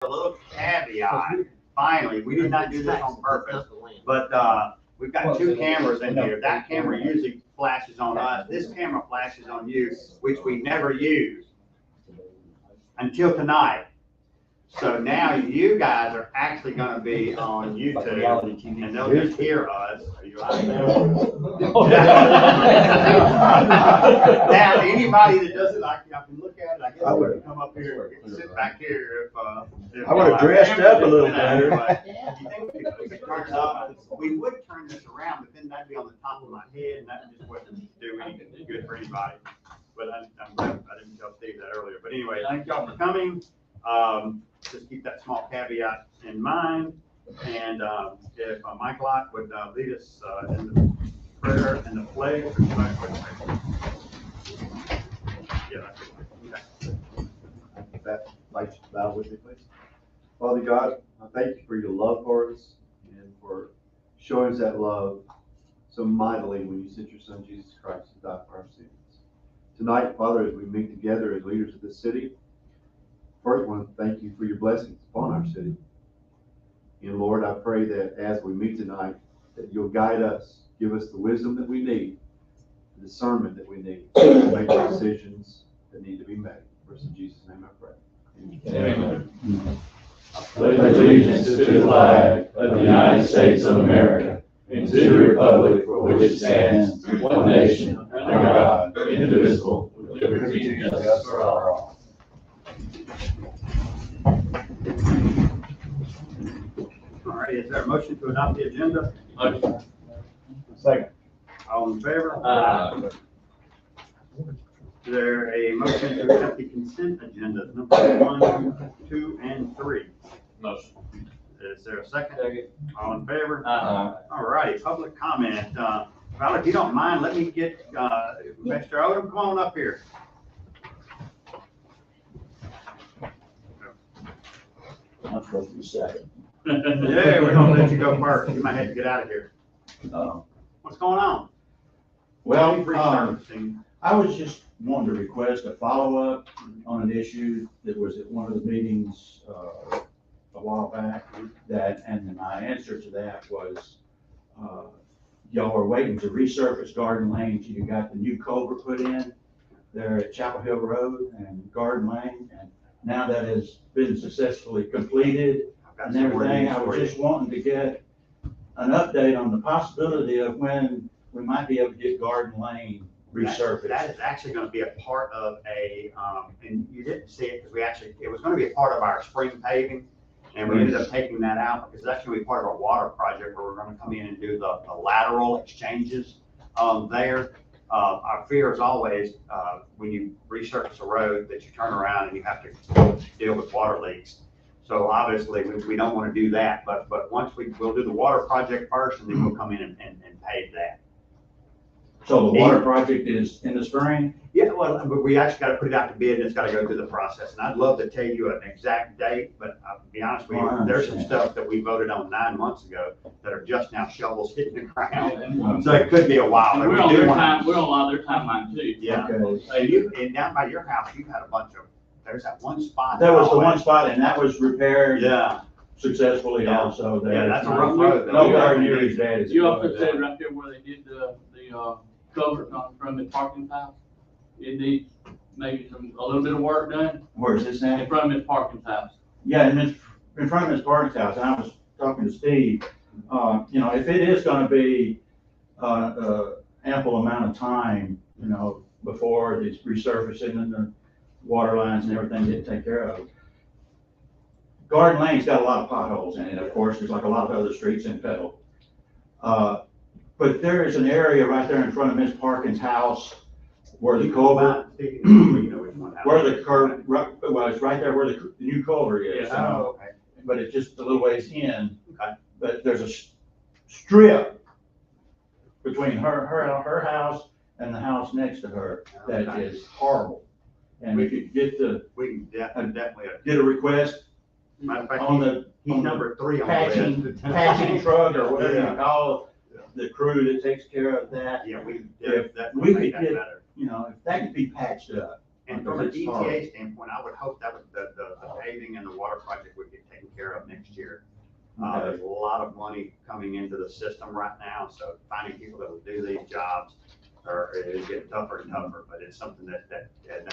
a little caveat. Finally, we did not do this on purpose, but we've got two cameras in here. That camera usually flashes on us. This camera flashes on you, which we never use until tonight. So now you guys are actually going to be on YouTube, and they'll just hear us. Are you out there? Now, anybody that doesn't like you, I can look at it. I guess I would come up here and sit back here if I would have dressed up a little better. You think we could turn it up? We would turn this around, but then that'd be on the top of my head, and that just wouldn't do any good for anybody. But I'm glad I didn't tell Steve that earlier. But anyway, thank y'all for coming. Just keep that small caveat in mind. And if Mike Lott would lead us in the prayer and the pledge. Yeah. That like to bow with me, please. Father God, I thank you for your love for us and for showing us that love so mightily when you sent your son Jesus Christ to die for our sins. Tonight, Father, as we meet together as leaders of this city, first, I want to thank you for your blessings upon our city. And Lord, I pray that as we meet tonight, that you'll guide us, give us the wisdom that we need, the discernment that we need to make the decisions that need to be made. First, in Jesus' name I pray. Amen. Pledge allegiance to the flag of the United States of America and to the republic for which it stands, one nation, under God, indivisible, with liberty and justice for all. All right, is there a motion to adopt the agenda? Second. All in favor? Is there a motion to accept the consent agenda, number 1, 2, and 3? Motion. Is there a second? All in favor? Aye. All righty, public comment. Val, if you don't mind, let me get Mr. Odom, come on up here. I'm supposed to be second. Yeah, we're gonna let you go first. You might have to get out of here. What's going on? Well, Resurfacing. I was just wanting to request a follow-up on an issue that was at one of the meetings a while back, and my answer to that was, y'all are waiting to resurface Garden Lane till you got the new culvert put in there at Chapel Hill Road and Garden Lane, and now that has been successfully completed and everything. I was just wanting to get an update on the possibility of when we might be able to get Garden Lane resurfaced. That is actually gonna be a part of and you didn't see it because it was gonna be a part of our spring paving. And we ended up taking that out because that's gonna be part of our water project where we're gonna come in and do the lateral exchanges there. Our fear is always, when you resurface a road, that you turn around and you have to deal with water leaks. So obviously, we don't want to do that, but once we'll do the water project first, and then we'll come in and pave that. So the water project is in the spring? Yeah, well, but we actually got to put it out to bid, and it's got to go through the process. And I'd love to tell you an exact date, but I'll be honest with you, there's some stuff that we voted on 9 months ago that are just now shovels hitting the ground. So it could be a while. We're on their time, we're on a lot of their timeline too. Yeah. Okay. And down by your house, you had a bunch of, there's that one spot. That was the one spot, and that was repaired Yeah. successfully also there. Yeah, that's a rough road. Nowhere near as bad as. You up at that right there where they did the culvert on from the parking house? It needs maybe a little bit of work done Where's this now? in front of his parking house. Yeah, and in front of Ms. Park's house, and I was talking to Steve, if it is gonna be, ample amount of time, before it's resurfacing and the water lines and everything get taken care of. Garden Lane's got a lot of potholes in it, of course, there's like a lot of other streets in Petal. But there is an area right there in front of Ms. Parkin's house where the culvert, where the curb, well, it's right there where the new culvert is. Oh, okay. But it's just a little ways in. Okay. But there's a strip between her house and the house next to her that Okay. is horrible. And we could We can definitely, get a request matter of fact, on he's the number 3 on the list. patching truck or whatever Yeah. you call the crew that takes care of that. Yeah, we If definitely we make could that get- better. If that could be patched up. And from a Because it's hard. DTA standpoint, I would hope that the paving and the water project would get taken care of next year. Okay. There's a lot of money coming into the system right now, so finding people that will do these jobs it is getting tougher and tougher, but it's something that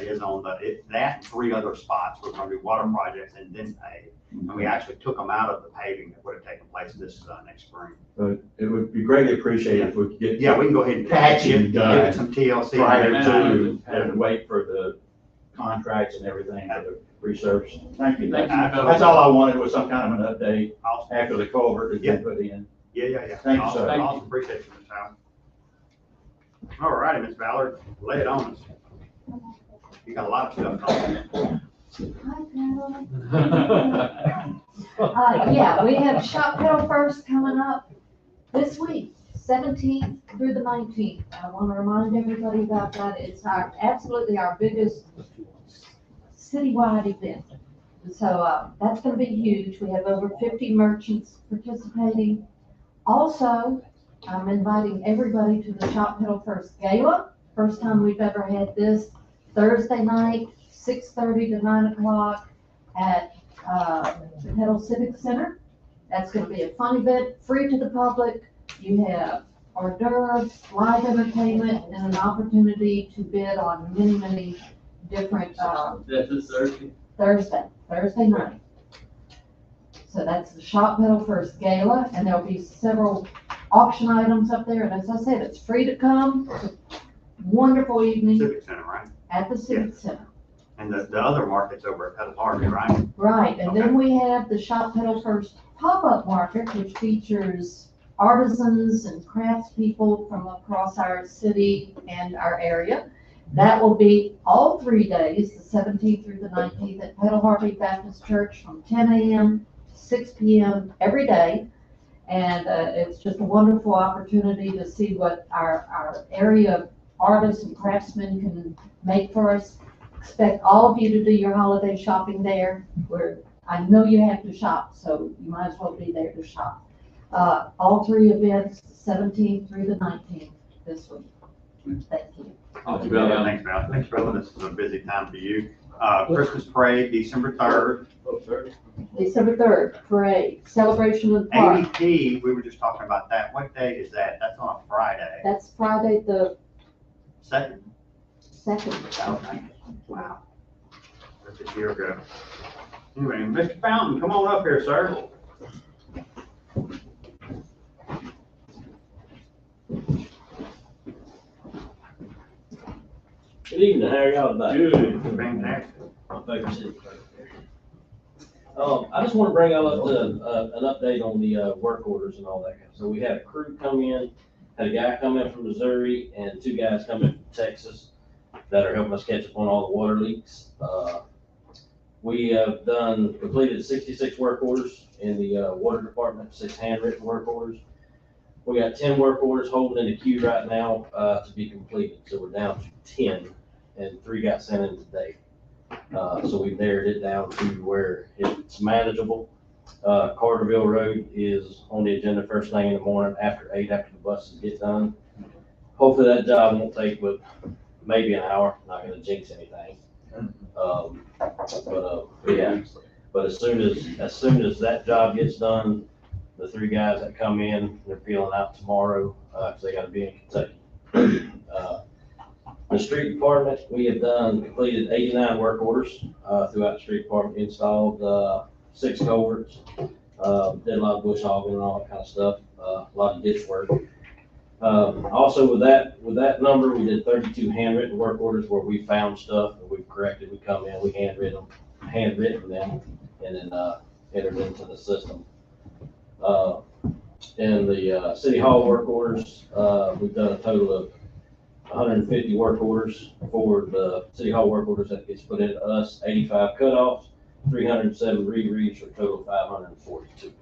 is on that and 3 other spots. We're gonna do water projects and then pave. And we actually took them out of the paving that would have taken place this next spring. But it would be greatly appreciated if we could get. Yeah, we can go ahead and Patching give done it some TLC. Prior and to everything. having to wait for the contracts and everything for the resurfacing. Thank you. Thank you. That's all I wanted, was some kind of an update Awesome. after the culvert has been put in. Yeah. Thank you, Awesome. sir. Thank Awesome. Appreciate you, Ms. Howard. All righty, Ms. Ballard, lay it on us. You got a lot of stuff on. Yeah, we have Shop Pedal First coming up this week, 17th through the 19th. I want to remind everybody about that. It's absolutely our biggest citywide event. So that's going to be huge. We have over 50 merchants participating. Also, I'm inviting everybody to the Shop Pedal First Gala. First time we've ever had this, Thursday night, 6:30 to 9 o'clock at the Pedal Civic Center. That's going to be a fun event, free to the public. You have hors d'oeuvres, live entertainment, and an opportunity to bid on many different, That's this Thursday. Thursday night. So that's the Shop Pedal First Gala, and there'll be several auction items up there. And as I said, it's free to come. It's a wonderful evening Civic Center, right? at the Civic Center. And the other market's over at Pedal Harvey, right? Right, and Okay. then we have the Shop Pedal First pop-up market, which features artisans and craftspeople from across our city and our area. That will be all 3 days, the 17th through the 19th, at Pedal Harvey Baptist Church from 10 a.m. to 6 p.m. every day. And it's just a wonderful opportunity to see what our area artists and craftsmen can make for us. Expect all of you to do your holiday shopping there, where I know you have to shop, so you might as well be there to shop. All 3 events, 17th through the 19th this week. Thank you. Thank you, Val. Thanks, Val. Thanks, Val. This is a busy time for you. Christmas parade, December 3rd. December 3rd, parade, celebration of the park. ADP, we were just talking about that. What day is that? That's on a Friday. That's Friday the 2nd? 2nd. Okay. Wow. That's a year ago. Anyway, Mr. Fountain, come on up here, sir. Good evening, how are y'all today? Good. Fantastic. My favorite city. I just want to bring y'all up to, an update on the, work orders and all that kind of. So we had a crew come in, had a guy come in from Missouri and 2 guys come in from Texas that are helping us catch up on all the water leaks. We have completed 66 work orders in the, water department, 6 handwritten work orders. We got 10 work orders holding in the queue right now, to be completed, so we're down to 10, and 3 got sent in today. So we narrowed it down to where it's manageable. Carterville Road is on the agenda first thing in the morning after 8, after the buses get done. Hopefully that job won't take but maybe an hour, not gonna jinx anything. Yeah, but as soon as that job gets done, the 3 guys that come in, they're peeling out tomorrow, cause they gotta be in Kentucky. The street department, we have completed 89 work orders, throughout the street department, installed, 6 culverts, did a lot of bush hogging and all that kind of stuff, a lot of ditch work. Also with that number, we did 32 handwritten work orders where we found stuff and we've corrected, we come in, we handwritten them, and then, entered into the system. In the, city hall work orders, we've done a total of 150 work orders for the city hall work orders that gets put into us, 85 cutoffs, 307 rereads for a total of 542.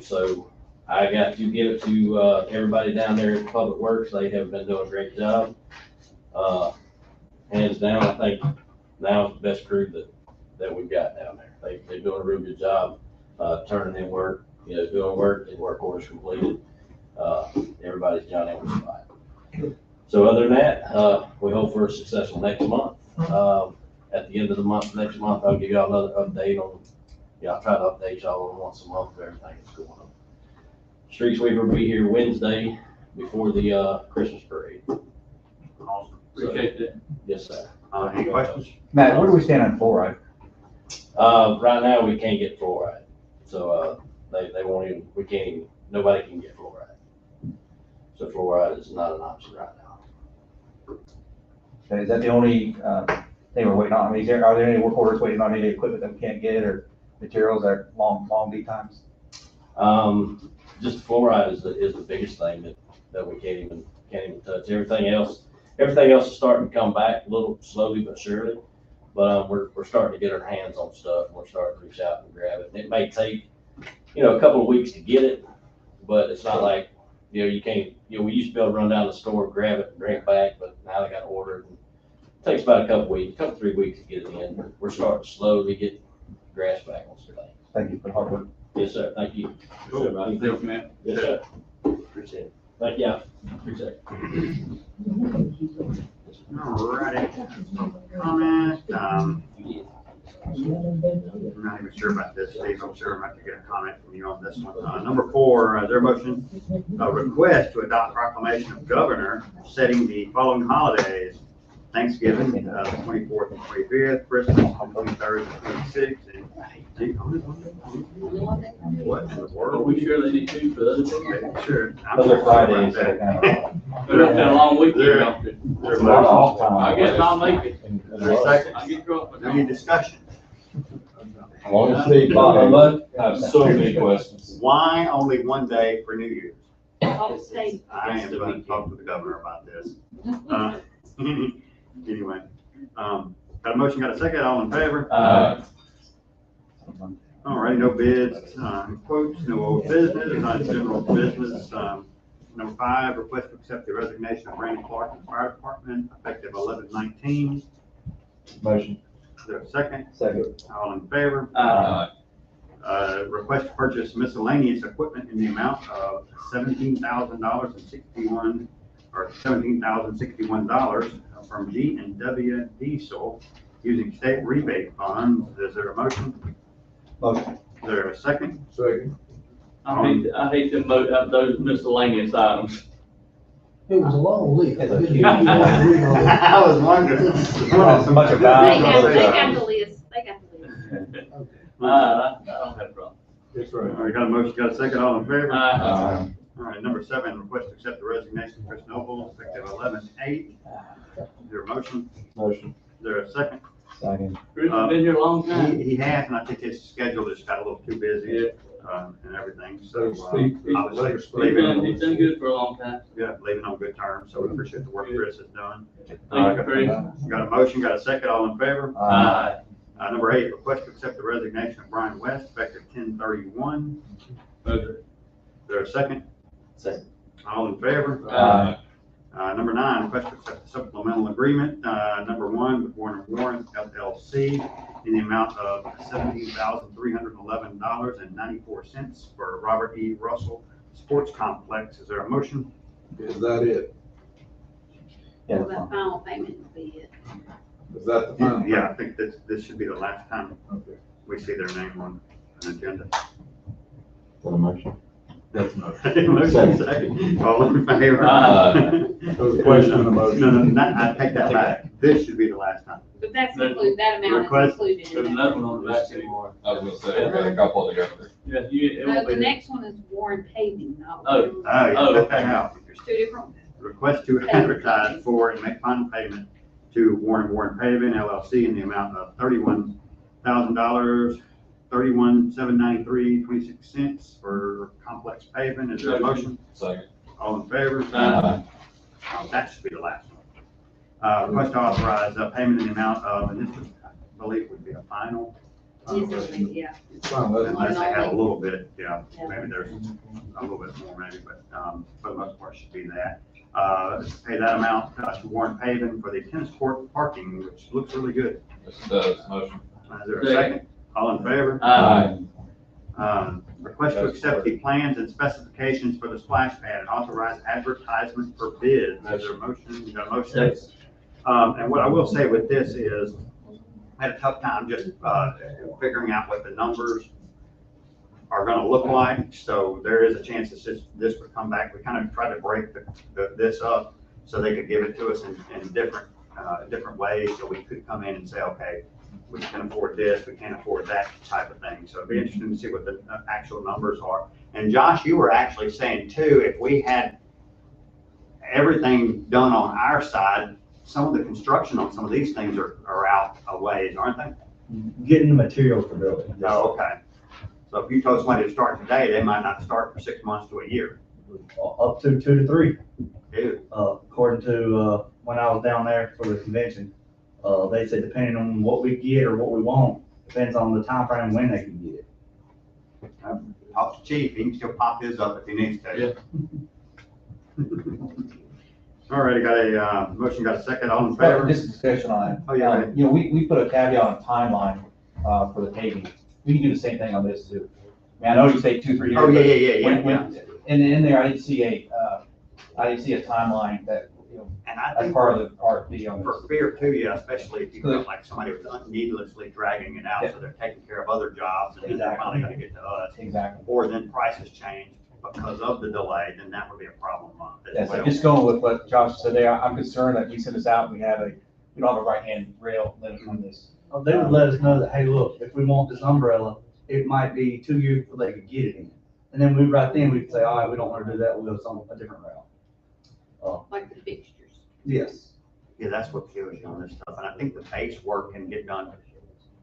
So I got to give it to, everybody down there at Public Works. They have been doing a great job. Hands down, I think now is the best crew that we've got down there. They're doing a real good job, turning in work, doing work, and work orders completed. Everybody's John Edwards spot. So other than that, we hope for a successful next month. At the end of the month, next month, I'll give y'all another update on, I'll try to update y'all on once a month of everything that's going on. Street sweeper will be here Wednesday before the Christmas parade. Awesome. Appreciate that. Yes, sir. Any questions? Matt, where do we stand on fluoride? Right now, we can't get fluoride. So, they won't even, we can't even, nobody can get fluoride. So fluoride is not an option right now. Okay, is that the only, thing we're waiting on? I mean, are there any work orders waiting on any equipment that we can't get or materials that are long lead times? Just fluoride is the biggest thing that we can't even touch. Everything else is starting to come back a little slowly but surely. But, we're starting to get our hands on stuff, and we're starting to reach out and grab it. And it may take, a couple of weeks to get it, but it's not like, you can't, we used to be able to run down the store, grab it and bring it back, but now they got to order it. It takes about a couple, 3 weeks to get it in. We're starting to slowly get grass back on stuff. Thank you for the hard work. Yes, sir. Thank you. Cool. Thank you, man. Yes, sir. Appreciate it. Thank you. Appreciate it. Alrighty. Comment, I'm not even sure about this, Steve, I'm sure I'm about to get a comment from you on this one. Number 4, is there a motion, a request to adopt proclamation of governor setting the following holidays: Thanksgiving, the 24th and 25th, Christmas, the 23rd and 26th, and what in the Are world? we sure they need to for those? Okay, sure. I'm Those are sorry Fridays, about so that. kind of. But it's been a long weekend, There- don't it? There's a motion. I guess I'll make it. Is there a second? I'll get drunk with Any discussion? As long as Steve Bottom have so many questions. Why only one day for New Year's? All state. I am going to talk to the governor about this. Anyway, got a motion, got a second, all in favor? All right, no bids, quotes, no old business, general business. Number 5, request to accept the resignation of Randy Clark in the fire department effective 11/19. Motion. Is there a second? Second. All in favor? Request to purchase miscellaneous equipment in the amount of $17,61 from G&W Diesel using state rebate funds. Is there a motion? Motion. Is there a second? Second. I hate them, those miscellaneous items. It was a long list. It's a Didn't huge- you want to read all that? I was wondering. So much They about. got the list, they got the list. I don't have a problem. That's All right, got a motion, got a second, all in favor? Uh, All right, number 7, request to accept the resignation of Chris Noble effective 11/8. Is there a motion? Motion. Is there a second? Second. Chris has been here a long time. He has, and I think his schedule just got a little too busy, and everything, so, obviously, He's done good for a long time. yeah, leaving on good terms, so we appreciate the work Chris has done. Thank you, Chris. Got a motion, got a second, all in favor? Number 8, request to accept the resignation of Brian West effective 10/31. Is there a second? Second. All in favor? Number 9, request to accept the supplemental agreement, number 1 with Warner Warren LLC in the amount of $17,311.94 for Robert E. Russell Sports Complex. Is there a motion? Is that it? Yeah, So that's that fine. final payment will be it. Is that the final? Yeah, I think this should be the last time Okay. we see their name on an agenda. Motion. That's motion. Motion second. All in favor? There was a question on the motion. No, I take that back. This should be the last time. But that's included, that amount is Request- included There's in that. another one on the back anymore. I was gonna say, we got a couple together. Yeah, it No, won't the be. next one is Warren Paving, not. Oh. Oh, yeah, let that out. There's 2 different ones. Request to advertise for and make final payment to Warren Paving LLC in the amount of $31,000, $31,793.26 for complex paving. Is there a motion? Second. All in favor? Aye. Oh, that should be the last one. Request to authorize payment in the amount of, and this would, I believe would be a final. Yes, I think, yeah. Unless they have a little bit, yeah, maybe there's a little bit more maybe, but, for the most part should be that. Pay that amount to Warren Paving for the tennis court parking, which looks really good. Yes, it does. Motion. Is there a second? All in favor? Aye. Request Request to accept the plans and specifications for the splash pad and authorize advertisement for bids. Is there a motion? You got a motion? And what I will say with this is, I had a tough time just, figuring out what the numbers are gonna look like. So there is a chance that this would come back. We kind of tried to break this up so they could give it to us in different ways. So we could come in and say, okay, we can afford this, we can't afford that type of thing. So it'd be interesting to see what the actual numbers are. And Josh, you were actually saying too, if we had everything done on our side, some of the construction on some of these things are out a ways, aren't they? Getting the materials to build it. Oh, okay. So if you told somebody to start today, they might not start for 6 months to a year. Up to 2 to 3. Dude, According to, when I was down there for the convention, they said depending on what we get or what we want, depends on the time frame when they can get it. talk to Chief, he can still pop his up if he needs to. All right, got a motion, got a second, all in favor? Just discussion on it. Oh, yeah. You know, we put a caveat on timeline, for the paving. We can do the same thing on this too. I mean, I know you say 2-3 years. Oh, yeah, but yeah. when- And in there, I didn't see a timeline that, you know, And I as think part of the RFP on for this. fear too, yeah, especially if you feel like somebody was needlessly dragging it out, so they're taking care of other jobs, and then they're finally gonna get to us. Exactly. Or then prices change because of the delay, then that would be a problem Yeah, as so well. just going with what Josh said there, I'm concerned that we send this out, we don't have a right-hand rail limit on this. They would let us know that, hey, look, if we want this umbrella, it might be 2 years before they could get it in. And then right then we could say, all right, we don't want to do that, we'll go some, a different route. Like the fixtures. Yes. Yeah, that's what kills you on this stuff, and I think the base work can get done.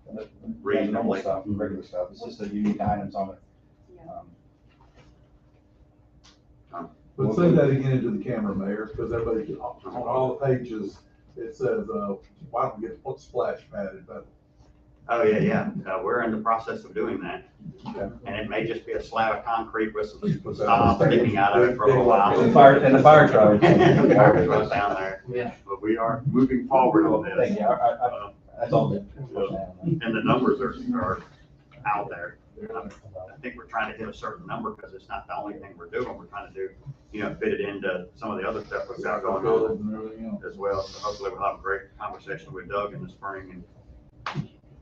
Normal Reasonably. stuff, regular stuff, it's just the unique items on it. But say that again to the camera, Mayor, because everybody, on all the pages, it says, why don't we get splash padded, but Oh, yeah, we're in the process of doing that, and it may just be a slab of concrete with some stops sticking out of it for a little while. And the fire truck. Fire truck down there. Yeah. But we are moving forward on this. Thank you, that's all good. And the numbers are out there. I think we're trying to hit a certain number because it's not the only thing we're doing. We're trying to do, fit it into some of the other stuff we've got going on and everything else. as well. So hopefully we'll have a great conversation with Doug in the spring,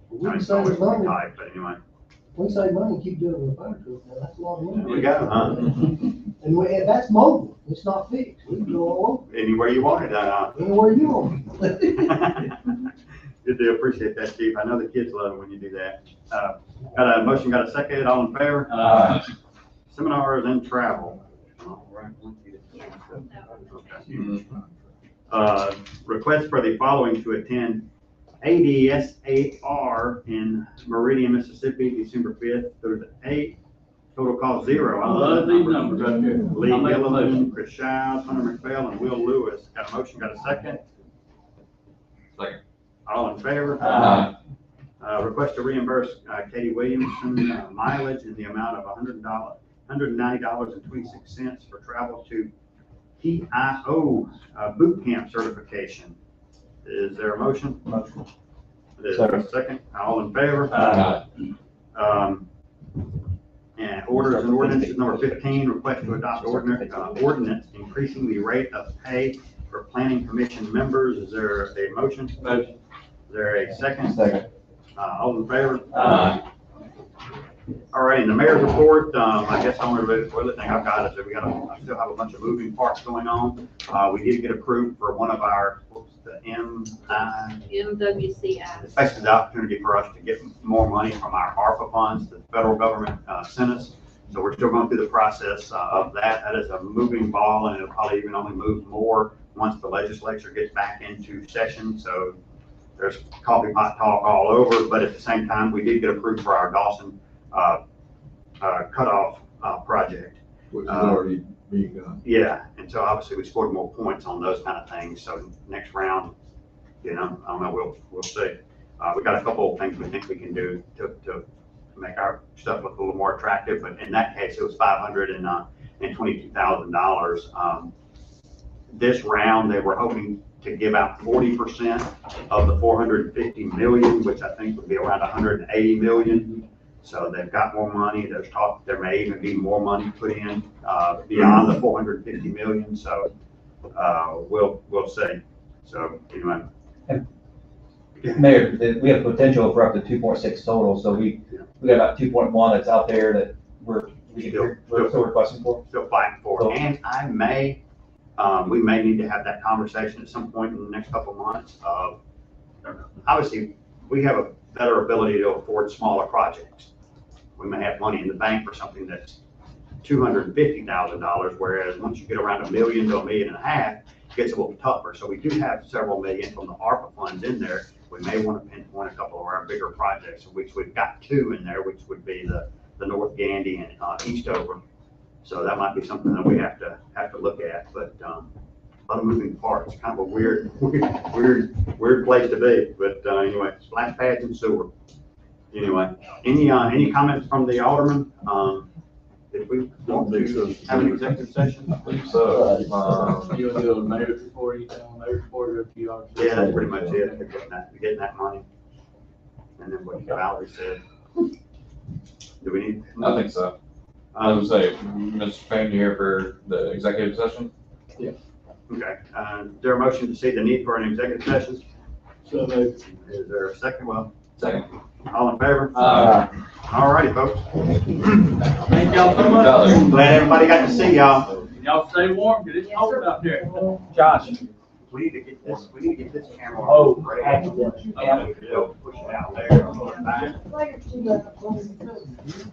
We and can it's always save gonna be money, tight, but anyway. we save money and keep doing it with a fire truck, now that's a lot of There money. we go, huh? And that's mobile, it's not fixed, we can go all Anywhere you want it, over, anywhere you want. Good deal, appreciate that, Chief. I know the kids love it when you do that. Got a motion, got a second, all in favor? Seminars and travel. All right. Okay. Request for the following to attend ADSAR in Meridian, Mississippi, December 5th through the 8th. Total cost $0. I love these numbers right here. Lee Gilliland, Chris Shiles, Hunter McPhail, and Will Lewis. Got a motion, got a second? Second. All in favor? Aye. Request to reimburse Katie Williamson mileage in the amount of $190.26 for travel to PIO boot camp certification. Is there a motion? Motion. Is there a second? All in favor? And orders and ordinances number 15, request to adopt ordinance increasing the rate of pay for planning commission members. Is there a motion? Motion. Is there a second? Second. All in favor? Aye. All right, and the mayor's report, I guess the only other thing I've got is that I still have a bunch of moving parts going on. We did get approved for one of our, the MWCI. it's basically the opportunity for us to get more money from our ARPA funds, the federal government sent us. So we're still going through the process of that. That is a moving ball, and it'll probably even only move more once the legislature gets back into session. So there's coffee pot talk all over, but at the same time, we did get approved for our Dawson cutoff project. Which is already being done. Yeah, and so obviously we scored more points on those kind of things. So next round, I don't know, we'll see. We got a couple of things we think we can do to make our stuff look a little more attractive, but in that case, it was $522,000. This round, they were hoping to give out 40% of the 450 million, which I think would be around 180 million. So they've got more money, there's talk, there may even be more money put in, beyond the 450 million, so, we'll see. So, anyway. Mayor, we have potential for up to 2.6 total, so we got about 2.1 that's out there that we're still requesting for. Still fighting for, and I may, we may need to have that conversation at some point in the next couple of months of, obviously, we have a better ability to afford smaller projects. We may have money in the bank for something that's $250,000, whereas once you get around $1 million to $1.5 million, it gets a little tougher. So we do have several million from the ARPA funds in there. We may want to pinpoint a couple of our bigger projects, which we've got 2 in there, which would be the North Gandy and Eastover. So that might be something that we have to look at, but a lot of moving parts. Kind of a weird place to be. But anyway, splash pads and sewer. Anyway, any comments from the alderman? Did we want to have an executive session? I think so. You want to do a mayor's report, you tell them mayor's report, or if you are. Yeah, that's pretty much it. We're getting that money. And then what Valerie said. Do we need? I think so. I would say, Mr. Payne, you here for the executive session? Okay, is there a motion to see the need for an executive session? So moved. Is there a second? Well, Second. all in favor? Aye. All righty, folks. Thank y'all so much. Glad everybody got to see y'all. Y'all stay warm, cause it's cold out there. Josh, We need to get this camera. Oh, ready. accident. Yeah, we could push it out there. Later, too.